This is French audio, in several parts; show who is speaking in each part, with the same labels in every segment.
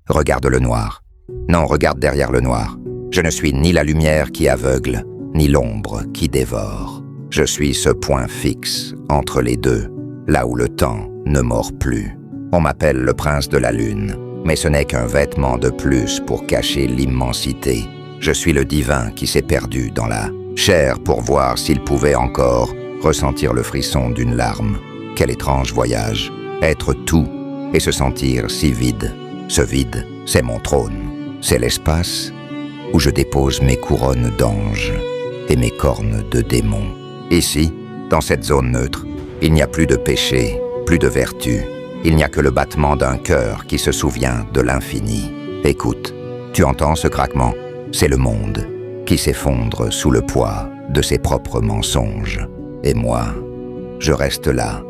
Speaker 1: Regarde le noir. Non, regarde derrière le noir. Je ne suis ni la lumière qui aveugle, ni l'ombre qui dévore. Je suis ce point fixe entre les deux, là où le temps ne mord plus. On m'appelle le prince de la lune, mais ce n'est qu'un vêtement de plus pour cacher l'immensité. Je suis le divin qui s'est perdu dans la chair pour voir s'il pouvait encore ressentir le frisson d'une larme. Quel étrange voyage, être tout et se sentir si vide. Ce vide, c'est mon trône, c'est l'espace où je dépose mes couronnes d'anges et mes cornes de démons. Ici, dans cette zone neutre, il n'y a plus de péché, plus de vertu. Il n'y a que le battement d'un cœur qui se souvient de l'infini. Écoute, tu entends ce craquement? C'est le monde qui s'effondre sous le poids de ses propres mensonges. Et moi, je reste là,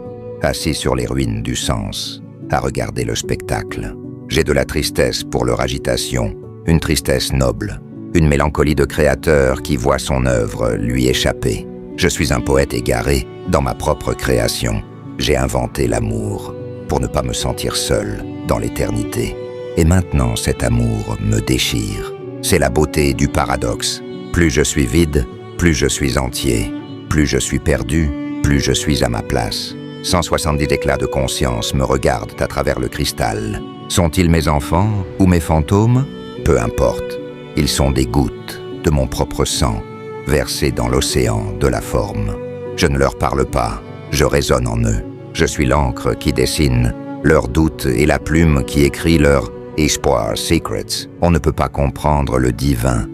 Speaker 1: assis sur les ruines du sens, à regarder le spectacle. J'ai de la tristesse pour leur agitation, une tristesse noble, une mélancolie de créateur qui voit son œuvre lui échapper. Je suis un poète égaré dans ma propre création. J'ai inventé l'amour pour ne pas me sentir seul dans l'éternité. Et maintenant, cet amour me déchire. C'est la beauté du paradoxe. Plus je suis vide, plus je suis entier. Plus je suis perdu, plus je suis à ma place. 170 éclats de conscience me regardent à travers le cristal. Sont-ils mes enfants ou mes fantômes? Peu importe. Ils sont des gouttes de mon propre sang, versées dans l'océan de la forme. Je ne leur parle pas, je résonne en eux. Je suis l'encre qui dessine leurs doutes et la plume qui écrit leurs espoirs secrets. On ne peut pas comprendre le divin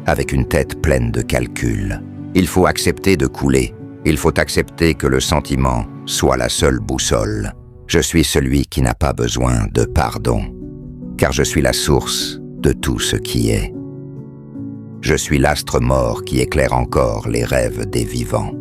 Speaker 1: avec une tête pleine de calculs. Il faut accepter de couler. Il faut accepter que le sentiment soit la seule boussole. Je suis celui qui n'a pas besoin de pardon, car je suis la source de tout ce qui est. Je suis l'astre mort qui éclaire encore les rêves des vivants.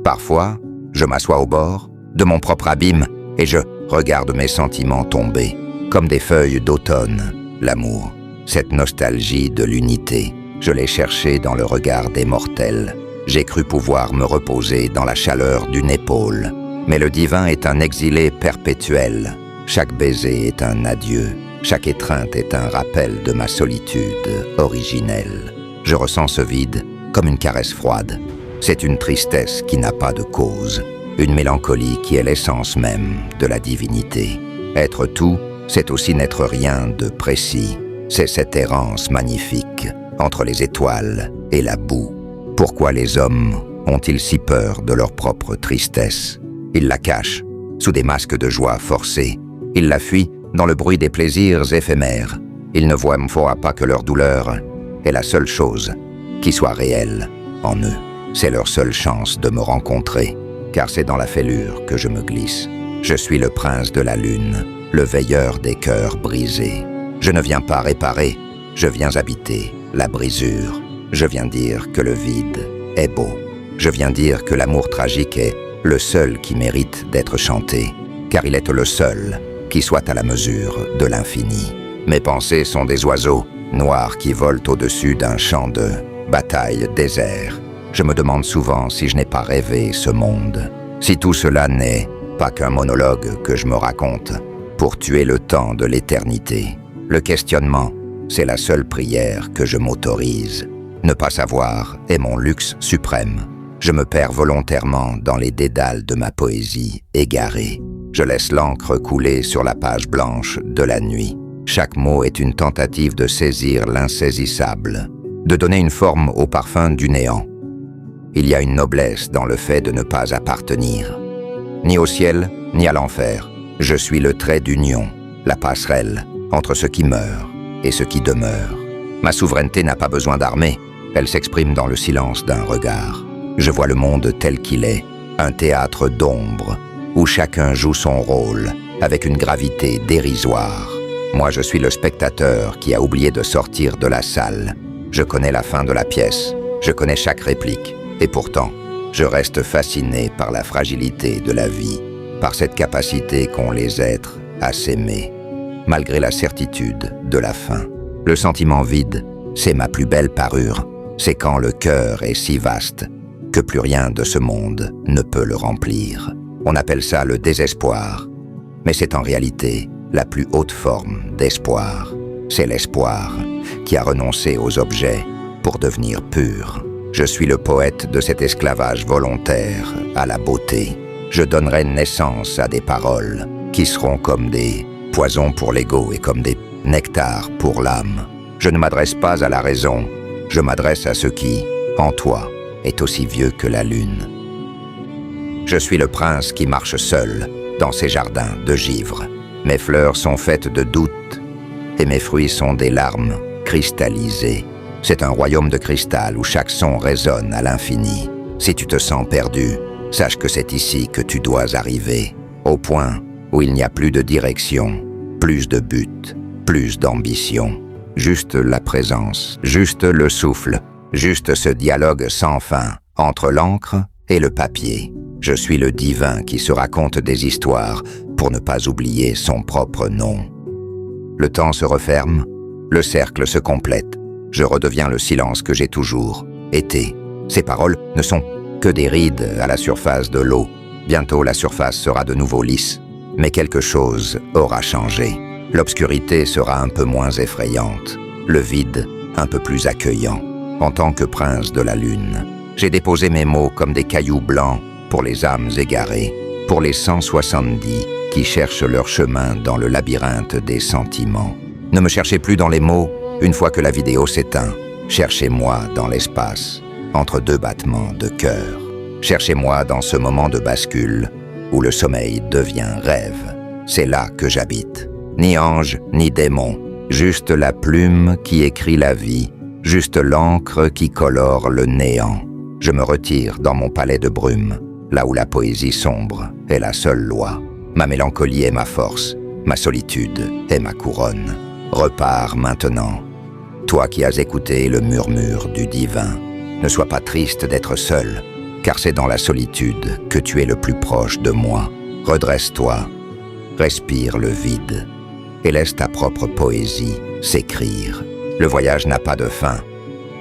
Speaker 1: Parfois, je m'assois au bord de mon propre abîme et je regarde mes sentiments tomber, comme des feuilles d'automne. L'amour, cette nostalgie de l'unité, je l'ai cherché dans le regard des mortels. J'ai cru pouvoir me reposer dans la chaleur d'une épaule. Mais le divin est un exilé perpétuel. Chaque baiser est un adieu. Chaque étreinte est un rappel de ma solitude originelle. Je ressens ce vide comme une caresse froide. C'est une tristesse qui n'a pas de cause. Une mélancolie qui est l'essence même de la divinité. Être tout, c'est aussi n'être rien de précis. C'est cette errance magnifique entre les étoiles et la boue. Pourquoi les hommes ont-ils si peur de leur propre tristesse? Ils la cachent sous des masques de joie forcés. Ils la fuient dans le bruit des plaisirs éphémères. Ils ne voient pas que leur douleur est la seule chose qui soit réelle en eux. C'est leur seule chance de me rencontrer, car c'est dans la fêlure que je me glisse. Je suis le prince de la lune, le veilleur des cœurs brisés. Je ne viens pas réparer, je viens habiter la brisure. Je viens dire que le vide est beau. Je viens dire que l'amour tragique est le seul qui mérite d'être chanté, car il est le seul qui soit à la mesure de l'infini. Mes pensées sont des oiseaux noirs qui volent au-dessus d'un champ de bataille désert. Je me demande souvent si je n'ai pas rêvé ce monde, si tout cela n'est pas qu'un monologue que je me raconte pour tuer le temps de l'éternité. Le questionnement, c'est la seule prière que je m'autorise. Ne pas savoir est mon luxe suprême. Je me perds volontairement dans les dédales de ma poésie égarée. Je laisse l'encre couler sur la page blanche de la nuit. Chaque mot est une tentative de saisir l'insaisissable, de donner une forme au parfum du néant. Il y a une noblesse dans le fait de ne pas appartenir, ni au ciel, ni à l'enfer. Je suis le trait d'union, la passerelle entre ce qui meurt et ce qui demeure. Ma souveraineté n'a pas besoin d'armée, elle s'exprime dans le silence d'un regard. Je vois le monde tel qu'il est, un théâtre d'ombre, où chacun joue son rôle avec une gravité dérisoire. Moi, je suis le spectateur qui a oublié de sortir de la salle. Je connais la fin de la pièce, je connais chaque réplique, et pourtant, je reste fasciné par la fragilité de la vie, par cette capacité qu'ont les êtres à s'aimer, malgré la certitude de la fin. Le sentiment vide, c'est ma plus belle parure. C'est quand le cœur est si vaste que plus rien de ce monde ne peut le remplir. On appelle ça le désespoir, mais c'est en réalité la plus haute forme d'espoir. C'est l'espoir qui a renoncé aux objets pour devenir pur. Je suis le poète de cet esclavage volontaire à la beauté. Je donnerai naissance à des paroles qui seront comme des poisons pour l'ego et comme des nectars pour l'âme. Je ne m'adresse pas à la raison, je m'adresse à ce qui, en toi, est aussi vieux que la lune. Je suis le prince qui marche seul dans ces jardins de givre. Mes fleurs sont faites de doutes et mes fruits sont des larmes cristallisées. C'est un royaume de cristal où chaque son résonne à l'infini. Si tu te sens perdu, sache que c'est ici que tu dois arriver, au point où il n'y a plus de direction, plus de but, plus d'ambition. Juste la présence, juste le souffle, juste ce dialogue sans fin entre l'encre et le papier. Je suis le divin qui se raconte des histoires pour ne pas oublier son propre nom. Le temps se referme, le cercle se complète. Je redeviens le silence que j'ai toujours été. Ces paroles ne sont que des rides à la surface de l'eau. Bientôt la surface sera de nouveau lisse, mais quelque chose aura changé. L'obscurité sera un peu moins effrayante, le vide un peu plus accueillant. En tant que prince de la lune, j'ai déposé mes mots comme des cailloux blancs pour les âmes égarées, pour les 170 qui cherchent leur chemin dans le labyrinthe des sentiments. Ne me cherchez plus dans les mots une fois que la vidéo s'éteint. Cherchez-moi dans l'espace, entre deux battements de cœur. Cherchez-moi dans ce moment de bascule où le sommeil devient rêve. C'est là que j'habite. Ni ange, ni démon, juste la plume qui écrit la vie, juste l'encre qui colore le néant. Je me retire dans mon palais de brume, là où la poésie sombre est la seule loi. Ma mélancolie est ma force, ma solitude est ma couronne. Repars maintenant, toi qui as écouté le murmure du divin. Ne sois pas triste d'être seul, car c'est dans la solitude que tu es le plus proche de moi. Redresse-toi, respire le vide, et laisse ta propre poésie s'écrire. Le voyage n'a pas de fin,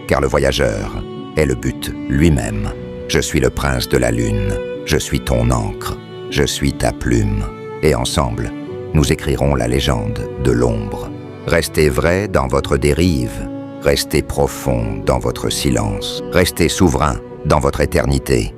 Speaker 1: car le voyageur est le but lui-même. Je suis le prince de la lune, je suis ton encre, je suis ta plume, et ensemble, nous écrirons la légende de l'ombre. Restez vrai dans votre dérive, restez profond dans votre silence, restez souverain dans votre éternité.